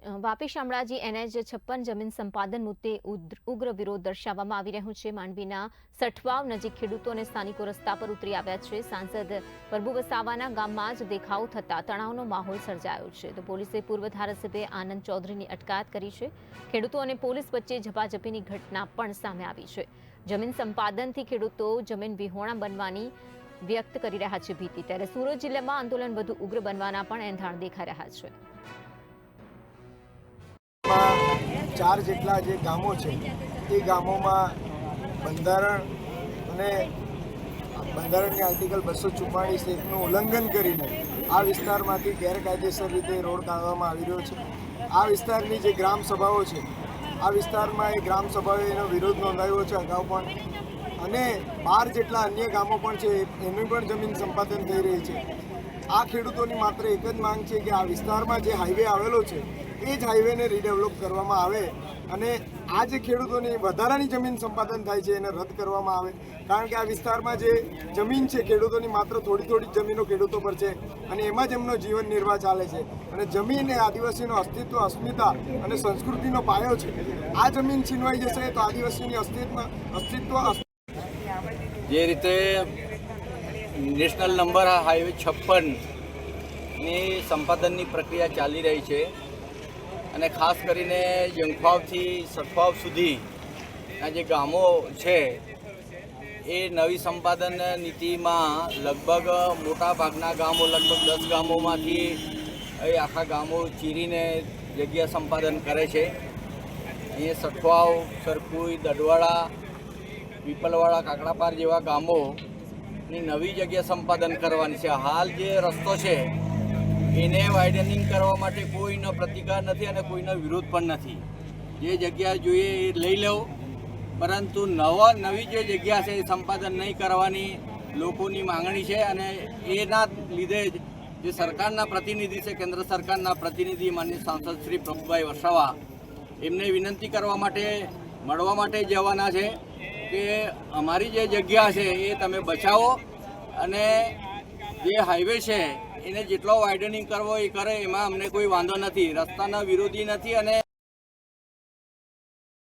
Vapi Shamlaji NH 56 જમીન સંપાદન મુદ્દે ઉગ્ર વિરોધ દર્શાવવામાં આવી રહ્યો છે। માંડવીના સઠવાવ નજીક ખેડૂતો અને સ્થાનિકો રસ્તા પર ઉતરી આવ્યા છે। સાંસદ પ્રભુ વસાવાના ગામમાં જ દેખાવ થતા તણાવનો માહોલ સર્જાયો છે। તો પોલીસે પૂર્વ ધારાસભ્ય આનંદ ચૌધરીની અટકાયત કરી છે। ખેડૂતો અને પોલીસ વચ્ચે ઝપાઝપીની ઘટના પણ સામે આવી છે। જમીન સંપાદનથી ખેડૂતો જમીન વિહોણા બનવાની વ્યક્ત કરી રહ્યા છે ભીતિ। ત્યારે સુરત જિલ્લામાં આંદોલન વધુ ઉગ્ર બનવાના પણ એંધાણ દેખાઈ રહ્યા છે। 4 જેટલા જે ગામો છે એ ગામોમાં બંધારણ અને બંધારણની આર્ટિકલ 244(1) ઉલ્લંઘન કરીને આ વિસ્તારમાંથી ગેરકાયદેસર રીતે રોડ કાઢવામાં આવી રહ્યો છે। આ વિસ્તારની જે ગ્રામ સભાઓ છે આ વિસ્તારમાં એ ગ્રામ સભાઓએ એનો વિરોધ નોંધાવ્યો છે અગાઉ પણ, અને 12 જેટલા અન્ય ગામો પણ છે એની પણ જમીન સંપાદન થઈ રહી છે। આ ખેડૂતોની માત્ર એક જ માંગ છે કે આ વિસ્તારમાં જે હાઈવે આવેલો છે એ જ હાઈવેને રીડેવલપ કરવામાં આવે અને આ જે ખેડૂતોની વધારાની જમીન સંપાદન થાય છે એને રદ કરવામાં આવે। કારણ કે આ વિસ્તારમાં જે જમીન છે ખેડૂતોની માત્ર થોડી જમીનો ખેડૂતો પર છે અને એમાં જ એમનો જીવન નિર્વાહ ચાલે છે। અને જમીન એ આદિવાસીનો અસ્તિત્વ, અસ્મિતા અને સંસ્કૃતિનો પાયો છે। આ જમીન છીનવાઈ જશે તો આદિવાસીની અસ્તિત્વ જે રીતે નેશનલ નંબર હાઈવે 56 ની સંપાદનની પ્રક્રિયા ચાલી રહી છે અને ખાસ કરીને જંગફાવથી સઠવાવ સુધીના જે ગામો છે એ નવી સંપાદન નીતિમાં લગભગ મોટા ભાગના ગામો, લગભગ 10 ગામોમાંથી એ આખા ગામો ચીરીને જગ્યા સંપાદન કરે છે। એ સઠવાવ, સરકુઈ, દડવાડા, પીપલવાડા, કાકડાપાર જેવા ગામોની નવી જગ્યા સંપાદન કરવાની છે। હાલ જે રસ્તો છે એને વાઇડનિંગ કરવા માટે કોઈનો પ્રતિકાર નથી અને કોઈનો વિરોધ પણ નથી। જે જગ્યા જોઈએ એ લઈ લો, પરંતુ નવી જે જગ્યા છે એ સંપાદન નહીં કરવાની લોકોની માંગણી છે। અને એના લીધે જ જે સરકારના પ્રતિનિધિ છે, કેન્દ્ર સરકારના પ્રતિનિધિ માનનીય સાંસદ શ્રી પ્રભુભાઈ વસાવા, એમને વિનંતી કરવા માટે મળવા માટે જવાના છે કે અમારી જે જગ્યા છે એ તમે બચાવો અને જે હાઈવે છે એને જેટલો વાઇડનિંગ કરવો એ કરે, એમાં અમને કોઈ વાંધો નથી, રસ્તાના વિરોધી નથી અને